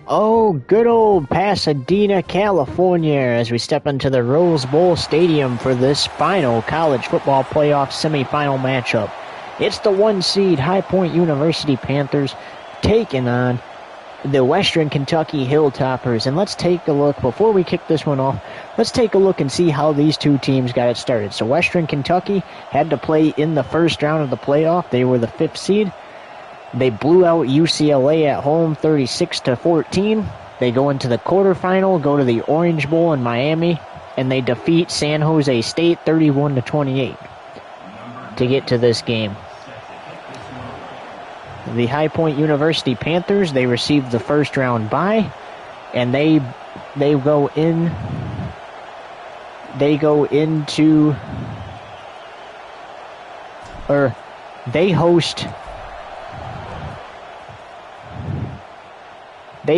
Oh, good old Pasadena, California, as we step into the Rose Bowl Stadium for this final college football playoff semifinal matchup. It's the 1 seed High Point University Panthers taking on the Western Kentucky Hilltoppers. And let's take a look, before we kick this one off, let's take a look and see how these two teams got it started. So Western Kentucky had to play in the first round of the playoff. They were the 5th seed. They blew out UCLA at home 36-14. They go into the quarterfinal, go to the Orange Bowl in Miami, and they defeat San Jose State 31-28 to get to this game. The High Point University Panthers, they received the first round bye, and they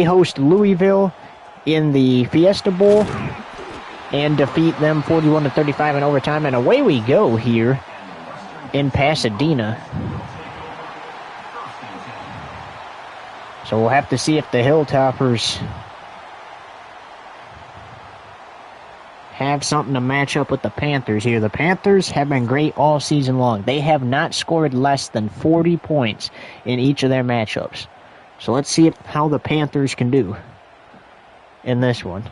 host Louisville in the Fiesta Bowl and defeat them 41-35 in overtime. And away we go here in Pasadena. So we'll have to see if the Hilltoppers have something to match up with the Panthers here. The Panthers have been great all season long. They have not scored less than 40 points in each of their matchups. So let's see how the Panthers can do in this one.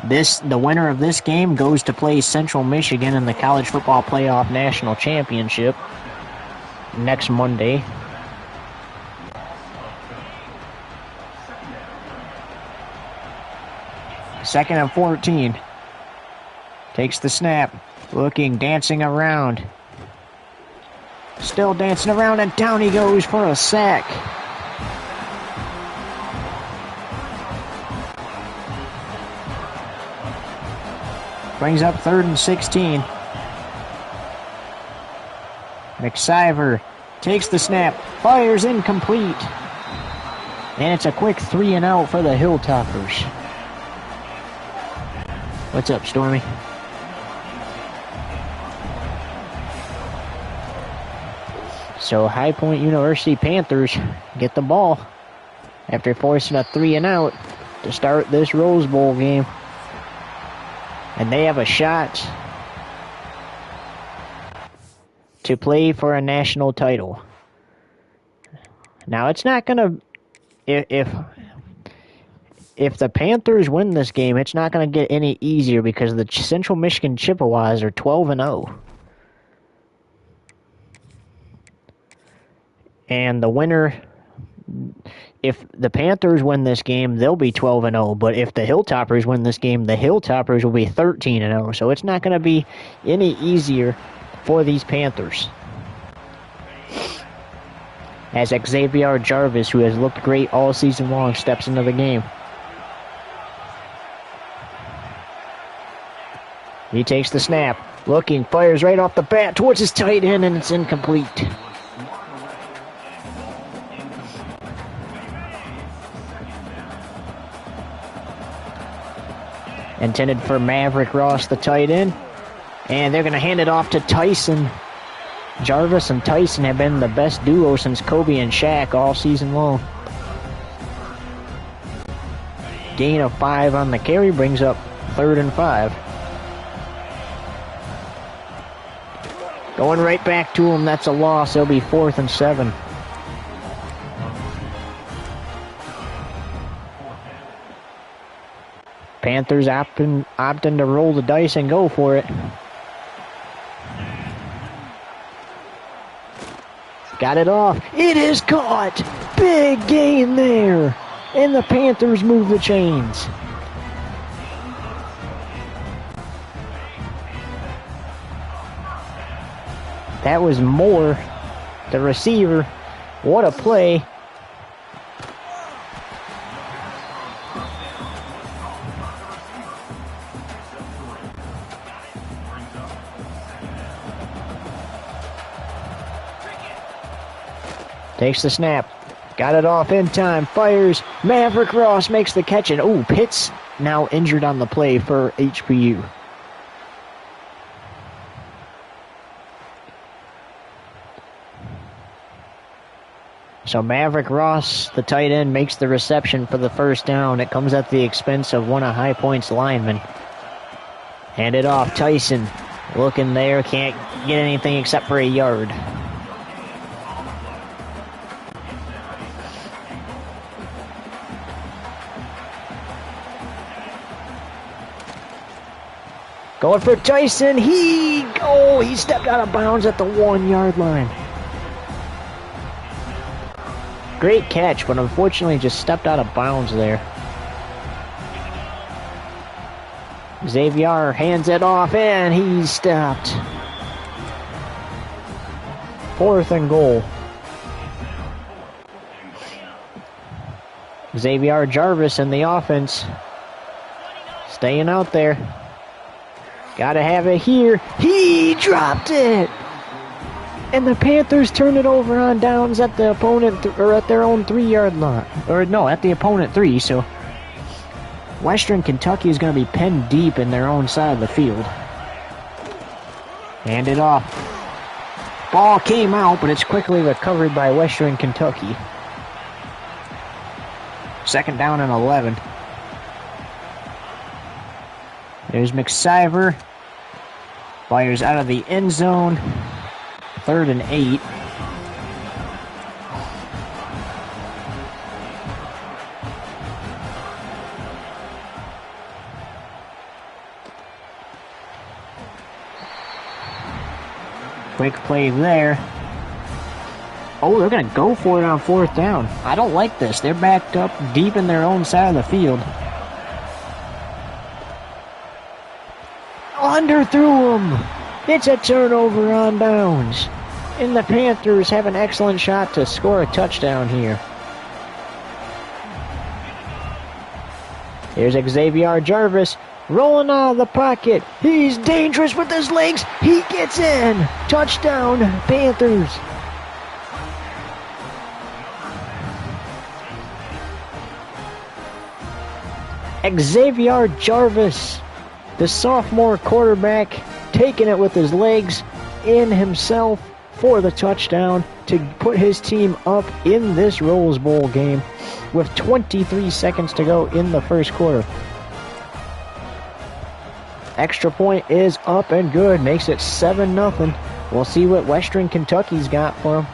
The winner of this game goes to play Central Michigan in the College Football Playoff National Championship next Monday. Second and 14. Takes the snap. Looking, dancing around. Still dancing around, and down he goes for a sack. Brings up 3rd and 16. McSiver takes the snap, fires incomplete. And it's a quick 3 and out for the Hilltoppers. What's up, Stormy? So High Point University Panthers get the ball after forcing a 3 and out to start this Rose Bowl game. And they have a shot to play for a national title. Now it's not going to... If the Panthers win this game, it's not going to get any easier because the Central Michigan Chippewas are 12-0. And the winner, if the Panthers win this game, they'll be 12-0. But if the Hilltoppers win this game, the Hilltoppers will be 13-0. So it's not going to be any easier for these Panthers. As Xavier Jarvis, who has looked great all season long, steps into the game. He takes the snap, looking, fires right off the bat towards his tight end, and it's incomplete. Intended for Maverick Ross, the tight end. And they're going to hand it off to Tyson. Jarvis and Tyson have been the best duo since Kobe and Shaq all season long. Gain of 5 on the carry brings up 3rd and 5. Going right back to him. That's a loss. It'll be 4th and 7. Panthers opting to roll the dice and go for it. Got it off. It is caught. Big gain there. And the Panthers move the chains. That was Moore, the receiver. What a play. Takes the snap. Got it off in time. Fires. Maverick Ross makes the catch. And, Pitts now injured on the play for HPU. So Maverick Ross, the tight end, makes the reception for the first down. It comes at the expense of one of High Point's linemen. Hand it off. Tyson looking there. Can't get anything except for a yard. Going for Tyson. He stepped out of bounds at the 1 yard line. Great catch, but unfortunately just stepped out of bounds there. Xavier hands it off, and he's stopped. 4th and goal. Xavier Jarvis in the offense. Staying out there. Gotta have it here. He dropped it! And the Panthers turn it over on downs at the opponent, or at their own 3 yard line. Or no, at the opponent 3, so Western Kentucky is going to be pinned deep in their own side of the field. Hand it off. Ball came out, but it's quickly recovered by Western Kentucky. 2nd down and 11. There's McSiver. Fires out of the end zone. 3rd and 8. Quick play there. Oh, they're going to go for it on 4th down. I don't like this. They're backed up deep in their own side of the field. Underthrew him. It's a turnover on downs. And the Panthers have an excellent shot to score a touchdown here. Here's Xavier Jarvis rolling out of the pocket. He's dangerous with his legs. He gets in. Touchdown, Panthers. Xavier Jarvis, the sophomore quarterback, taking it with his legs in himself for the touchdown to put his team up in this Rose Bowl game with 23 seconds to go in the first quarter. Extra point is up and good, makes it 7-0. We'll see what Western Kentucky's got for them.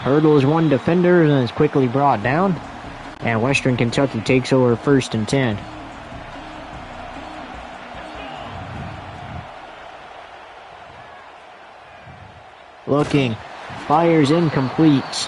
Hurdles one defender and is quickly brought down. And Western Kentucky takes over 1st and 10. Looking. Fires incomplete.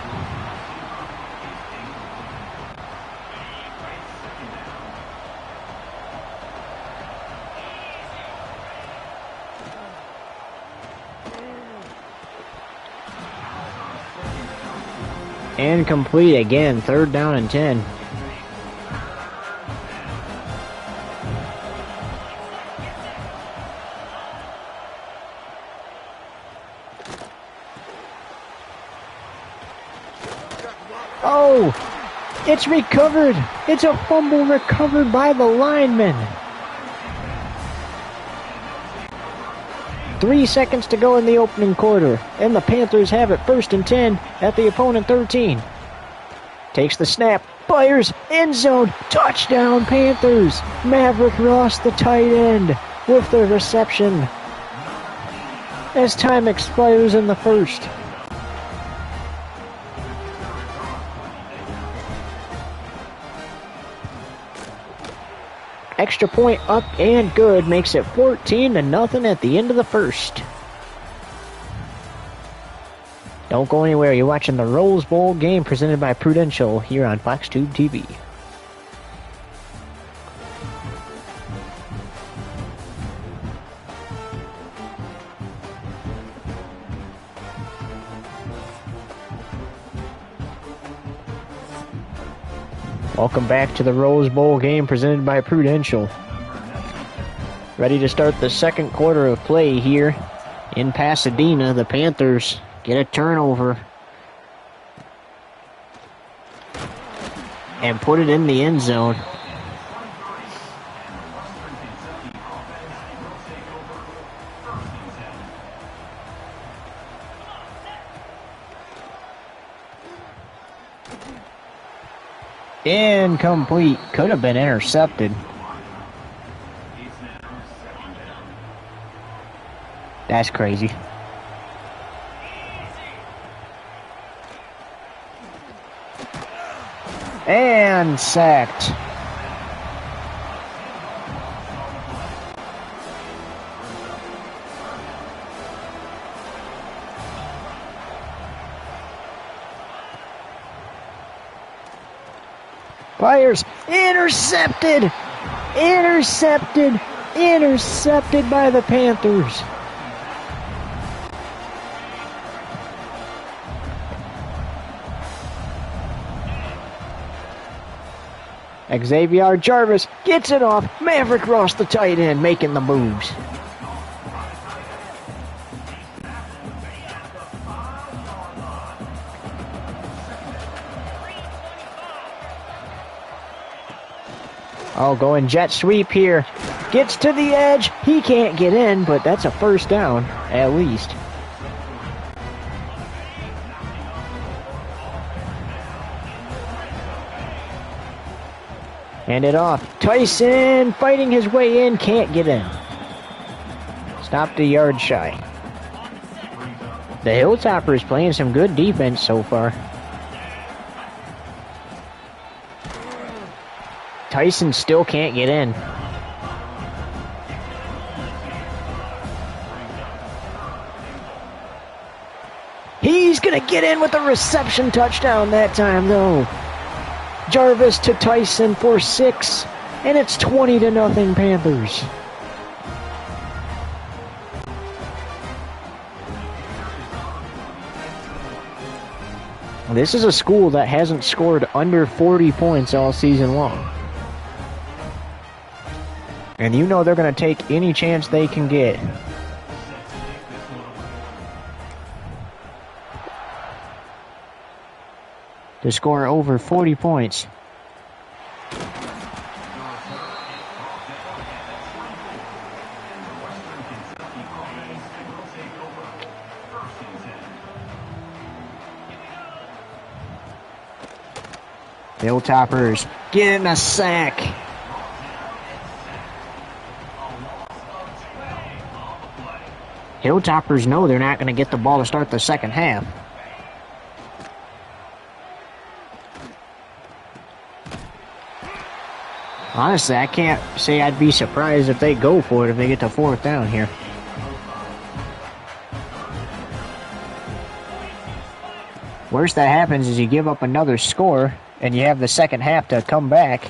Incomplete again, 3rd down and 10. Oh, it's recovered. It's a fumble recovered by the lineman. 3 seconds to go in the opening quarter, and the Panthers have it 1st and 10 at the opponent 13. Takes the snap, fires, end zone, touchdown Panthers! Maverick Ross, the tight end, with the reception as time expires in the first. Extra point up and good, makes it 14-0 at the end of the first. Don't go anywhere, you're watching the Rose Bowl game presented by Prudential here on Fox Tube TV. Welcome back to the Rose Bowl game presented by Prudential. Ready to start the second quarter of play here in Pasadena. The Panthers get a turnover. and put it in the end zone. Incomplete. Could have been intercepted. That's crazy. And sacked. Fires. Intercepted. Intercepted. Intercepted by the Panthers. Xavier Jarvis gets it off. Maverick Ross, the tight end, making the moves. Oh, going jet sweep here. Gets to the edge. He can't get in, but that's a first down, at least. Hand it off. Tyson fighting his way in. Can't get in. Stopped a yard shy. The Hilltoppers playing some good defense so far. Tyson still can't get in. He's going to get in with a reception touchdown that time, though. Jarvis to Tyson for 6, and it's 20-0 Panthers. This is a school that hasn't scored under 40 points all season long. And you know they're going to take any chance they can get. To score over 40 points. Hilltoppers getting a sack. Hilltoppers know they're not going to get the ball to start the second half. Honestly, I can't say I'd be surprised if they go for it if they get to 4th down here. Worst that happens is you give up another score and you have the second half to come back.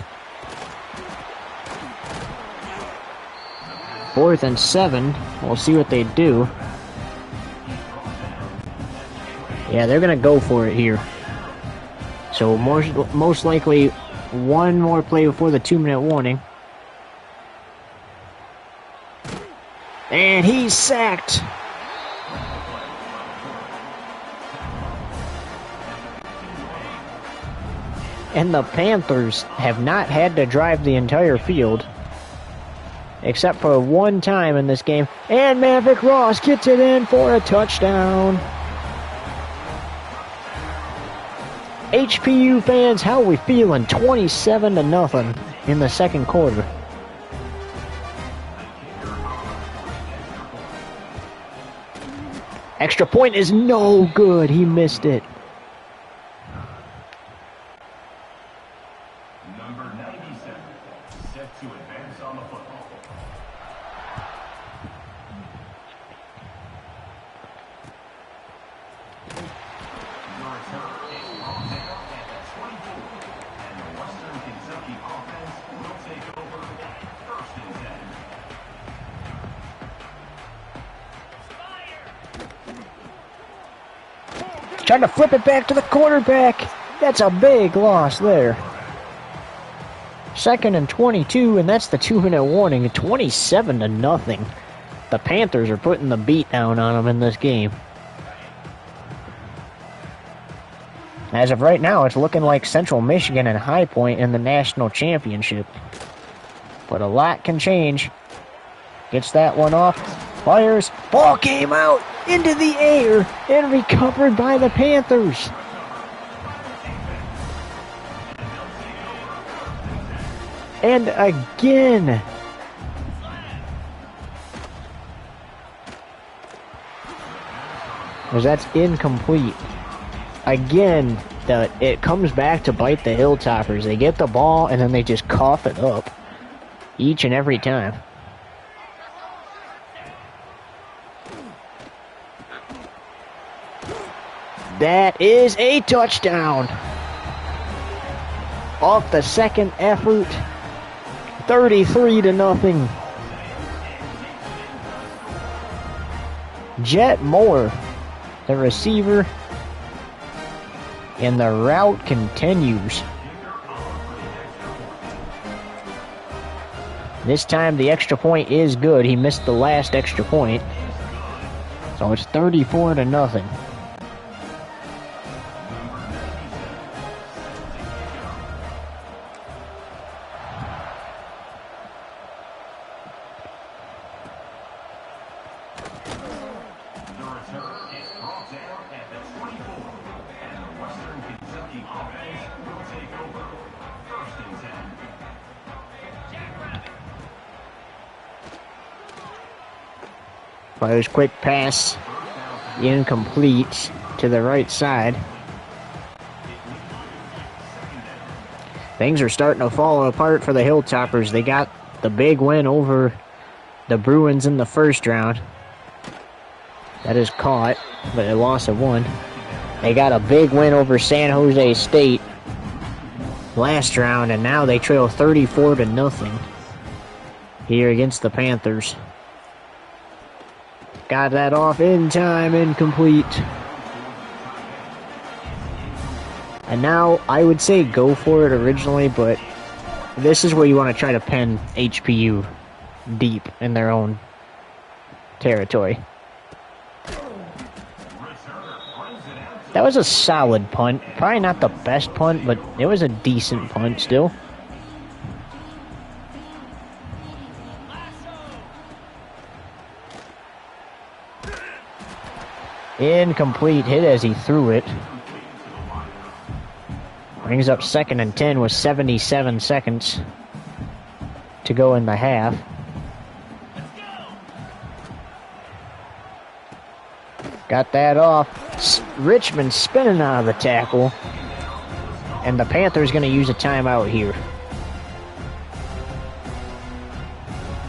4th and 7. We'll see what they do. Yeah, they're going to go for it here. So most likely one more play before the 2-minute warning. And he's sacked. And the Panthers have not had to drive the entire field. Except for one time in this game. And Maverick Ross gets it in for a touchdown. HPU fans, how are we feeling? 27-0 in the second quarter. Extra point is no good. He missed it. Number 97, set to advance on the football. Trying to flip it back to the quarterback. That's a big loss there. 2nd and 22, and that's the 2-minute warning. 27-0. The Panthers are putting the beat down on them in this game. As of right now, it's looking like Central Michigan and High Point in the national championship. But a lot can change. Gets that one off. Fires. Ball came out into the air and recovered by the Panthers. And again. Because that's incomplete. Again, it comes back to bite the Hilltoppers. They get the ball and then they just cough it up. Each and every time. That is a touchdown. Off the second effort. 33-0. Jet Moore, the receiver, and the route continues. This time the extra point is good. He missed the last extra point. So it's 34-0. Fires quick pass, incomplete to the right side. Things are starting to fall apart for the Hilltoppers. They got the big win over the Bruins in the first round. That is caught, but they lost at 1. They got a big win over San Jose State last round, and now they trail 34-0 here against the Panthers. Got that off in time, incomplete. And now, I would say go for it originally, but this is where you want to try to pin HPU deep in their own territory. That was a solid punt. Probably not the best punt, but it was a decent punt still. Incomplete hit as he threw it. Brings up 2nd and 10 with 77 seconds to go in the half. Got that off. Richmond spinning out of the tackle. And the Panthers going to use a timeout here.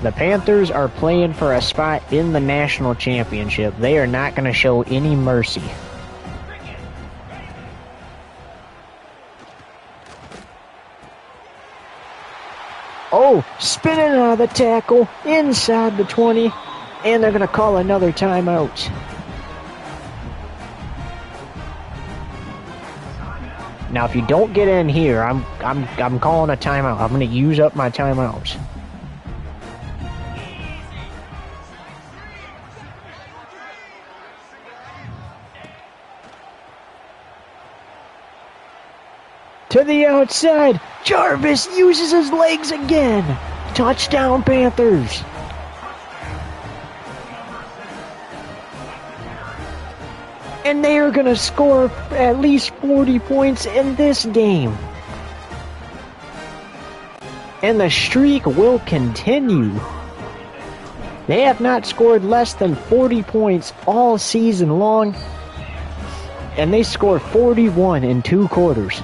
The Panthers are playing for a spot in the national championship. They are not going to show any mercy. Oh, spinning out of the tackle inside the 20, and they're going to call another timeout. Now, if you don't get in here, I'm calling a timeout. I'm going to use up my timeouts. To the outside, Jarvis uses his legs again. Touchdown, Panthers. And they are going to score at least 40 points in this game. And the streak will continue. They have not scored less than 40 points all season long. And they scored 41 in 2 quarters.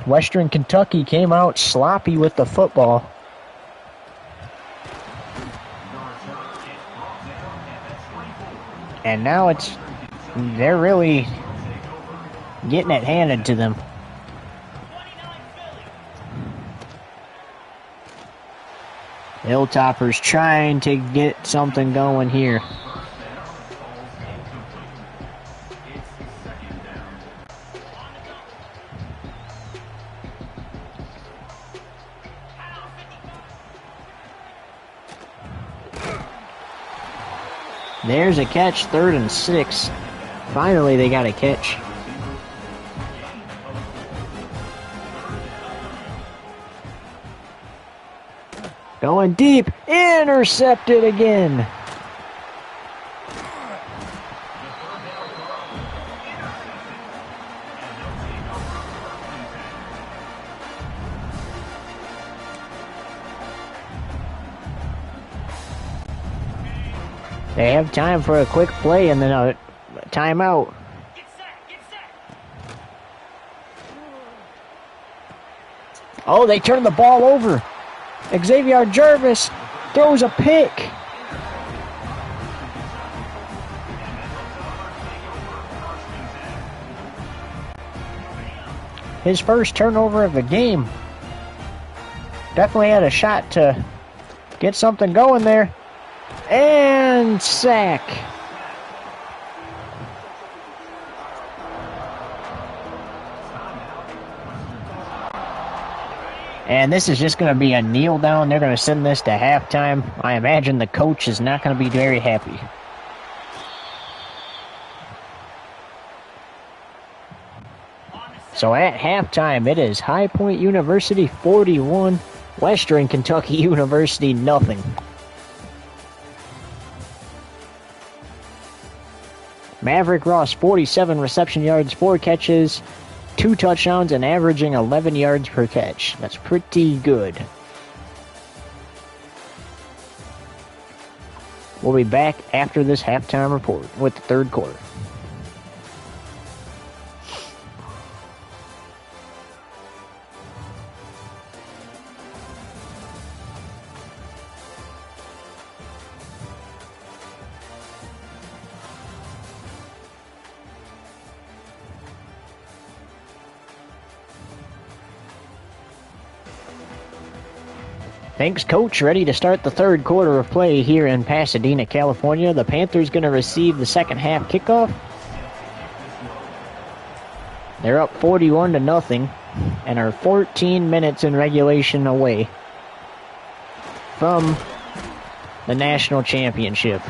Western Kentucky came out sloppy with the football. And now they're really getting it handed to them. Hilltoppers trying to get something going here. There's a catch, 3rd and 6. Finally, they got a catch. Going deep, intercepted again. They have time for a quick play and then a timeout. Oh, they turned the ball over. Xavier Jervis throws a pick. His first turnover of the game. Definitely had a shot to get something going there. And sack. And this is just going to be a kneel down. They're going to send this to halftime. I imagine the coach is not going to be very happy. So at halftime, it is High Point University 41, Western Kentucky University nothing. Maverick Ross, 47 reception yards, 4 catches, 2 touchdowns, and averaging 11 yards per catch. That's pretty good. We'll be back after this halftime report with the third quarter. Thanks, Coach. Ready to start the third quarter of play here in Pasadena, California. The Panthers going to receive the second half kickoff. They're up 41-0 and are 14 minutes in regulation away from the national championship.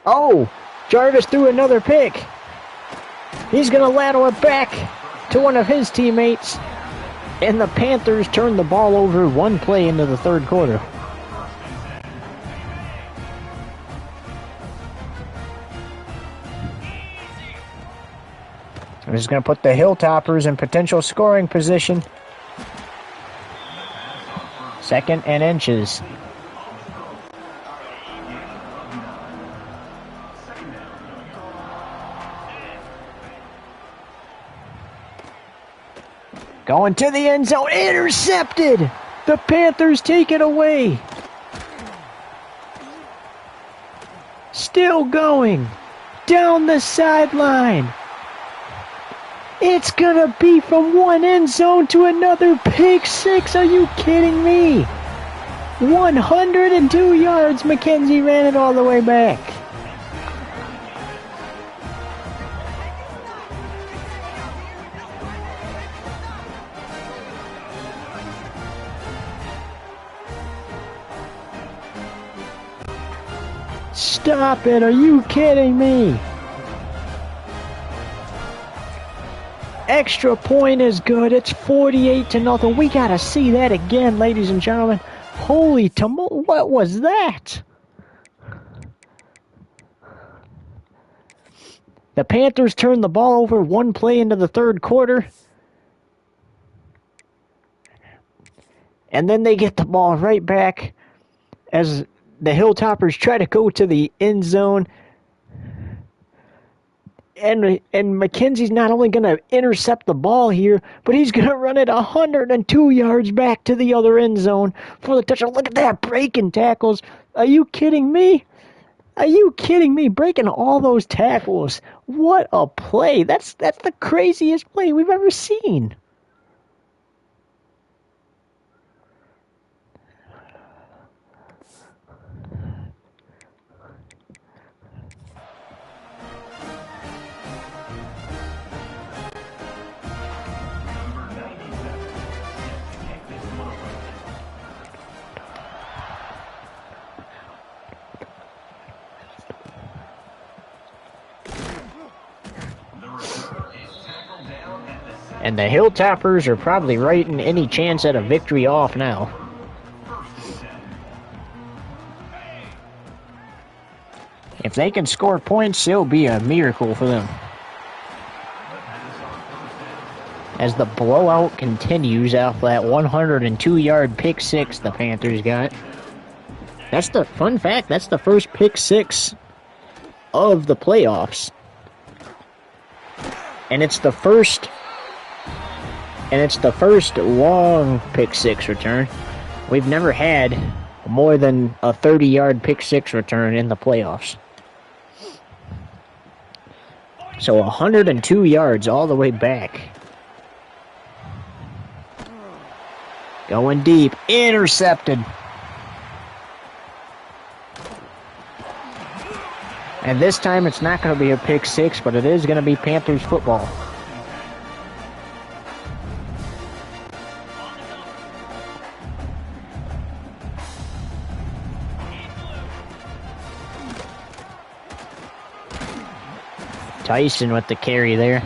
Oh, Jarvis threw another pick. He's going to lateral it back to one of his teammates. And the Panthers turned the ball over one play into the third quarter. This is going to put the Hilltoppers in potential scoring position. 2nd and inches. Going to the end zone, intercepted! The Panthers take it away. Still going, down the sideline. It's gonna be from one end zone to another, pick six, are you kidding me? 102 yards, McKenzie ran it all the way back. Stop it, are you kidding me? Extra point is good. It's 48-0. We gotta see that again, ladies and gentlemen. Holy tumult, what was that? The Panthers turned the ball over one play into the third quarter. And then they get the ball right back as the Hilltoppers try to go to the end zone. And McKenzie's not only going to intercept the ball here, but he's going to run it 102 yards back to the other end zone for the touchdown. Look at that, breaking tackles. Are you kidding me? Are you kidding me? Breaking all those tackles. What a play. That's the craziest play we've ever seen. And the Hilltoppers are probably writing any chance at a victory off now. If they can score points, it'll be a miracle for them. As the blowout continues off that 102-yard pick six the Panthers got. That's the fun fact, that's the first pick six of the playoffs. And it's the first long pick six return. We've never had more than a 30-yard pick six return in the playoffs. So 102 yards all the way back. Going deep. Intercepted. And this time it's not going to be a pick six, but it is going to be Panthers football. Tyson with the carry there.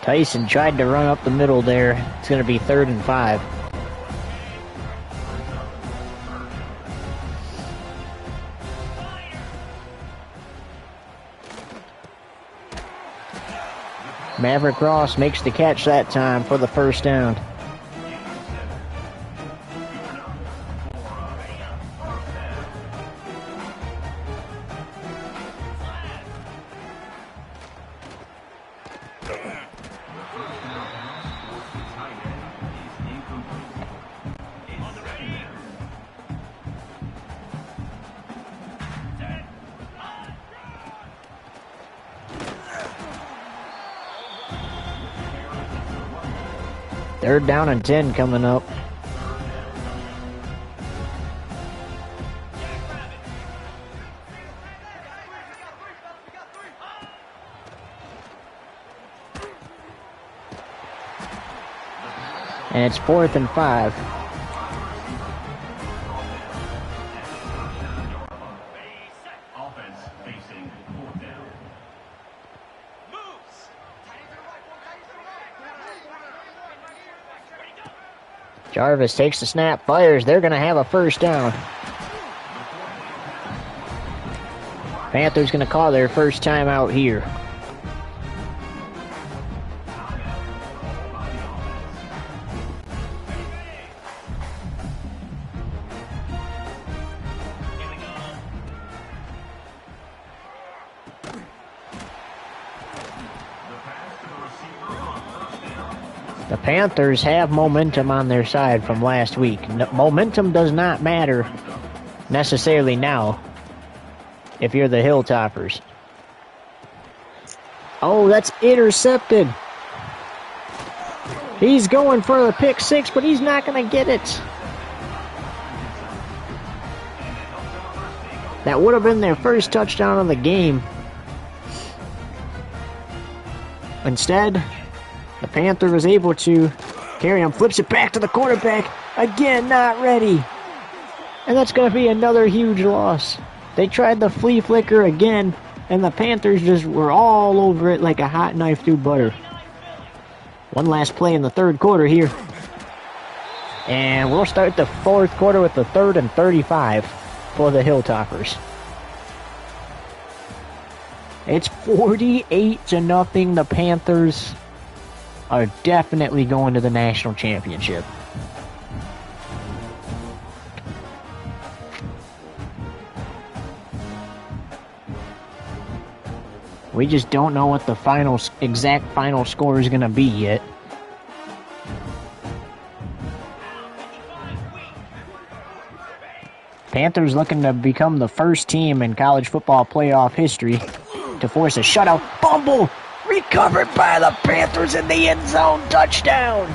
Tyson tried to run up the middle there. It's going to be 3rd and 5. Maverick Ross makes the catch that time for the first down. Third down and 10 coming up. And it's 4th and 5. Offense facing 4th down. Jarvis takes the snap, fires. They're going to have a first down. Panthers going to call their first time out here. The Panthers have momentum on their side from last week. Momentum does not matter necessarily now if you're the Hilltoppers. Oh, that's intercepted. He's going for the pick six, but he's not going to get it. That would have been their first touchdown of the game. Instead, the Panther was able to carry him, flips it back to the quarterback. Again, not ready. And that's going to be another huge loss. They tried the flea flicker again, and the Panthers just were all over it like a hot knife through butter. One last play in the third quarter here. And we'll start the fourth quarter with the 3rd and 35 for the Hilltoppers. It's 48-0. The Panthers are definitely going to the national championship. We just don't know what the exact final score is going to be yet. Panthers looking to become the first team in college football playoff history to force a shutout. Fumble! Recovered by the Panthers in the end zone. Touchdown!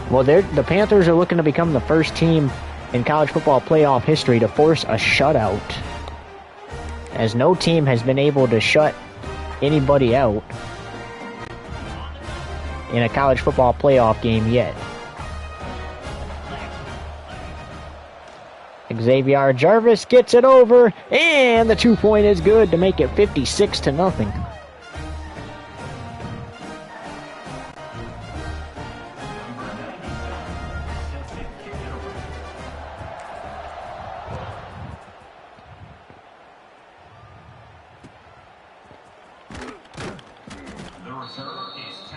Well, the Panthers are looking to become the first team in college football playoff history to force a shutout. as no team has been able to shut anybody out in a college football playoff game yet. Xavier Jarvis gets it over, and the 2-point is good to make it 56-0.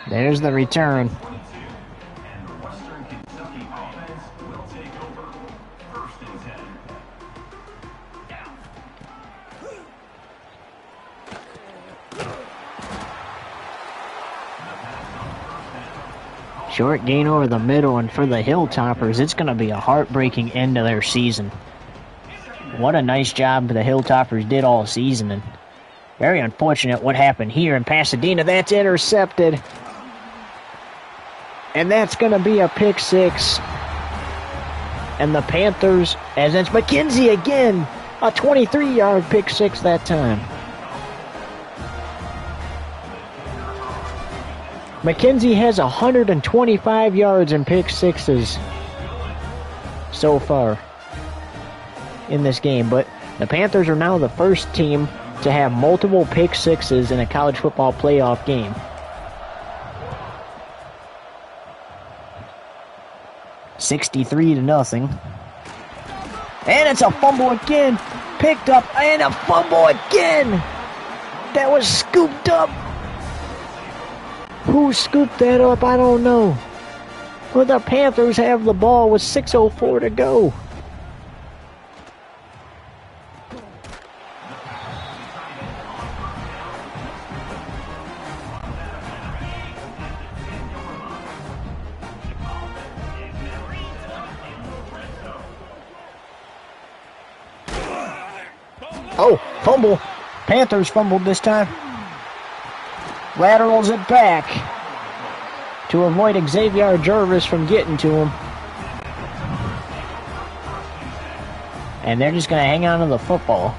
There's the return. Short gain over the middle, and for the Hilltoppers, it's going to be a heartbreaking end to their season. What a nice job the Hilltoppers did all season, and very unfortunate what happened here in Pasadena. That's intercepted. And that's going to be a pick six. And the Panthers, as it's McKenzie again, a 23-yard pick six that time. McKenzie has 125 yards in pick sixes so far in this game. But the Panthers are now the first team to have multiple pick sixes in a college football playoff game. $63-0. And it's a fumble again. Picked up, and a fumble again. That was scooped up. Who scooped that up? I don't know. Well, the Panthers have the ball with 6:04 to go. Oh, fumble. Panthers fumbled this time. Laterals it back to avoid Xavier Jarvis from getting to him. And they're just going to hang on to the football.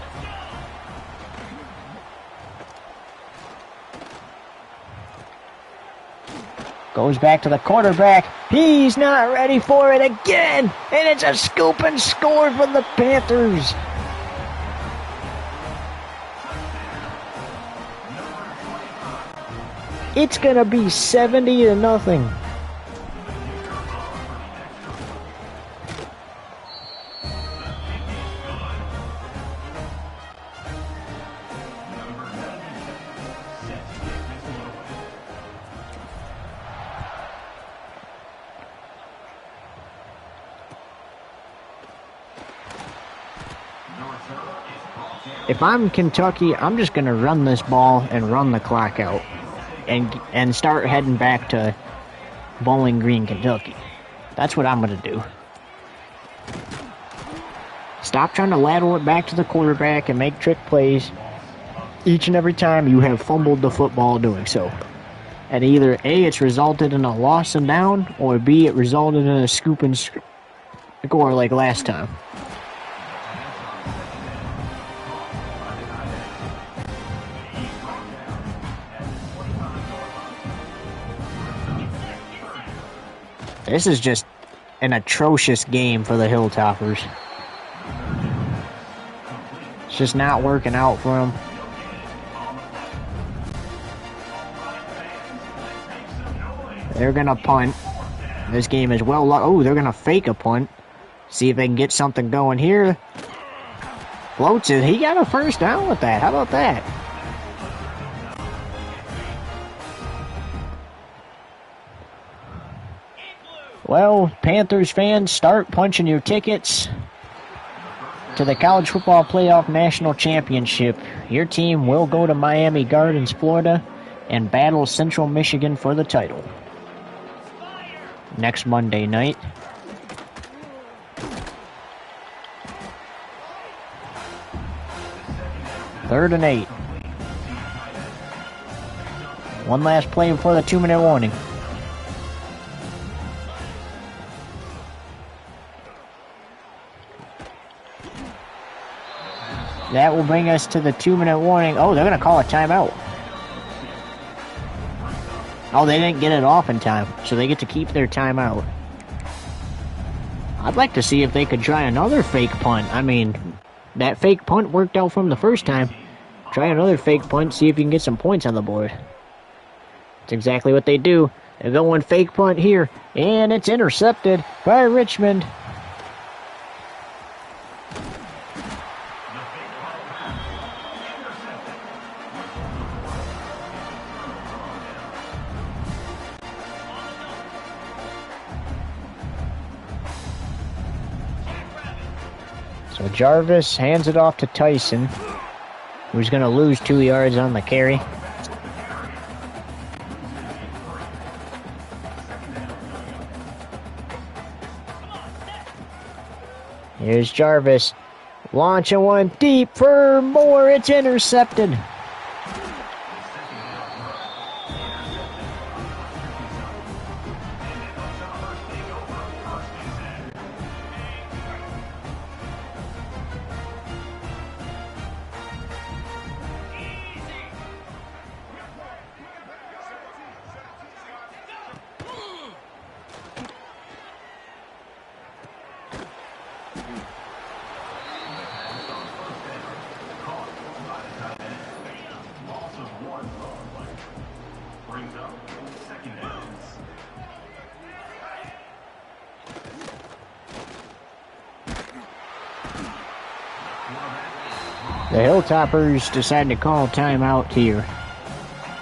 Goes back to the quarterback. He's not ready for it again. And it's a scoop and score for the Panthers. It's going to be 70-0. If I'm Kentucky, I'm just going to run this ball and run the clock out. And start heading back to Bowling Green, Kentucky. That's what I'm going to do. Stop trying to lateral it back to the quarterback and make trick plays. Each and every time you have fumbled the football doing so. And either A, it's resulted in a loss and down, or B, it resulted in a scoop and score like last time. This is just an atrocious game for the Hilltoppers. It's just not working out for them. They're going to punt. This game is well... Oh, they're going to fake a punt. See if they can get something going here. Floats it. He got a first down with that. How about that? Well, Panthers fans, start punching your tickets to the College Football Playoff National Championship. Your team will go to Miami Gardens, Florida, and battle Central Michigan for the title next Monday night. Third and 8. One last play before the 2-minute warning. That will bring us to the 2-minute warning. Oh, they're going to call a timeout. Oh, they didn't get it off in time, so they get to keep their timeout. I'd like to see if they could try another fake punt. I mean, that fake punt worked out from the first time. Try another fake punt, see if you can get some points on the board. That's exactly what they do. They're going fake punt here, and it's intercepted by Richmond. So Jarvis hands it off to Tyson, who's going to lose 2 yards on the carry. Here's Jarvis, launching one deep for more. It's intercepted. The Hilltoppers decide to call timeout here.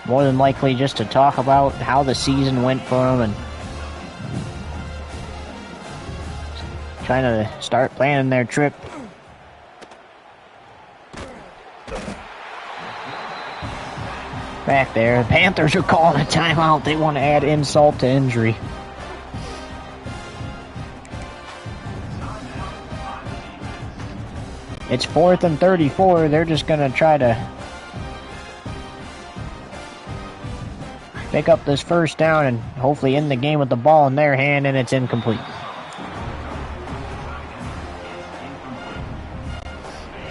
More than likely just to talk about how the season went for them and trying to start planning their trip. Back there, the Panthers are calling a timeout. They want to add insult to injury. It's 4th and 34. They're just going to try to pick up this first down and hopefully end the game with the ball in their hand, and it's incomplete.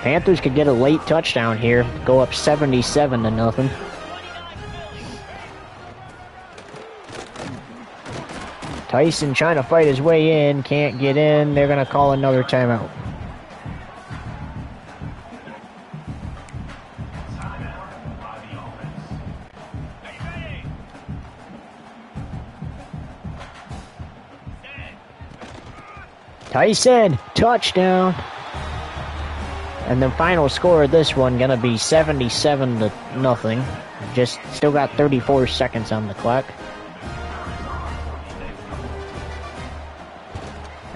Panthers could get a late touchdown here, go up 77-0. Tyson trying to fight his way in, can't get in. They're going to call another timeout. Tyson, touchdown. And the final score of this one gonna be 77-0. Just still got 34 seconds on the clock.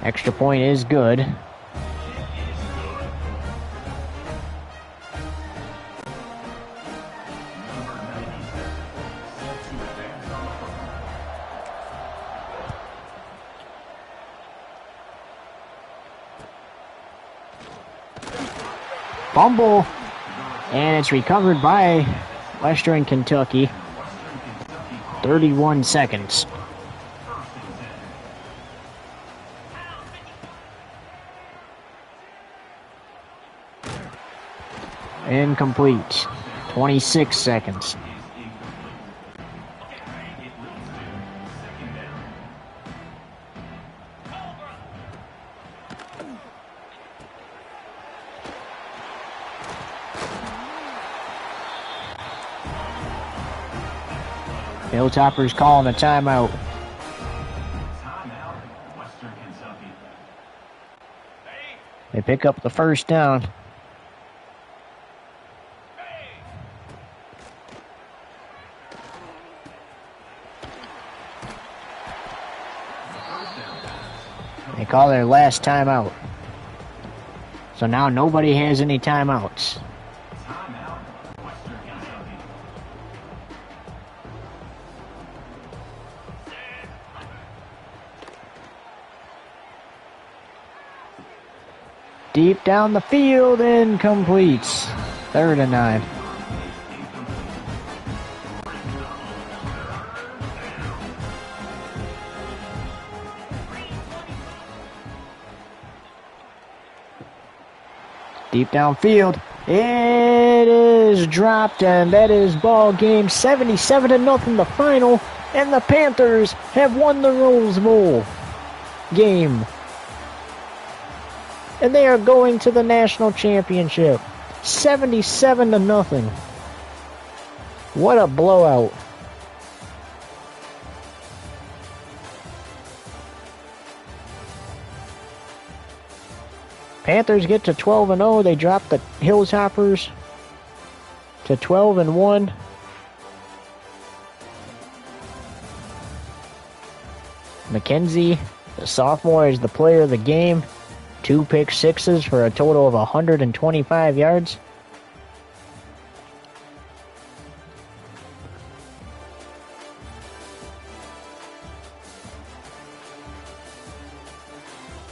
Extra point is good. Fumble, and it's recovered by Western Kentucky. 31 seconds. Incomplete. 26 seconds. Hilltoppers calling a timeout. They pick up the first down. They call their last timeout. So now nobody has any timeouts. Deep down the field, incomplete. 3rd and 9. Deep downfield. It is dropped, and that is ball game 77-0 the final, and the Panthers have won the Rose Bowl game. And they are going to the national championship. 77-0. What a blowout. Panthers get to 12-0. They drop the Hilltoppers to 12-1. McKenzie, the sophomore, is the player of the game. 2 pick sixes for a total of 125 yards.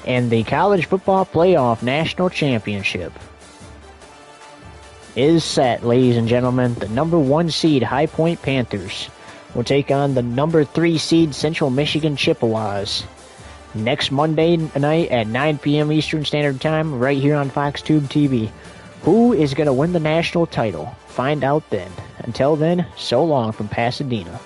And the College Football Playoff National Championship is set, ladies and gentlemen. The number 1 seed High Point Panthers will take on the number 3 seed Central Michigan Chippewas next Monday night at 9 p.m. Eastern Standard Time right here on FoxTube TV. Who is going to win the national title? Find out then. Until then, so long from Pasadena.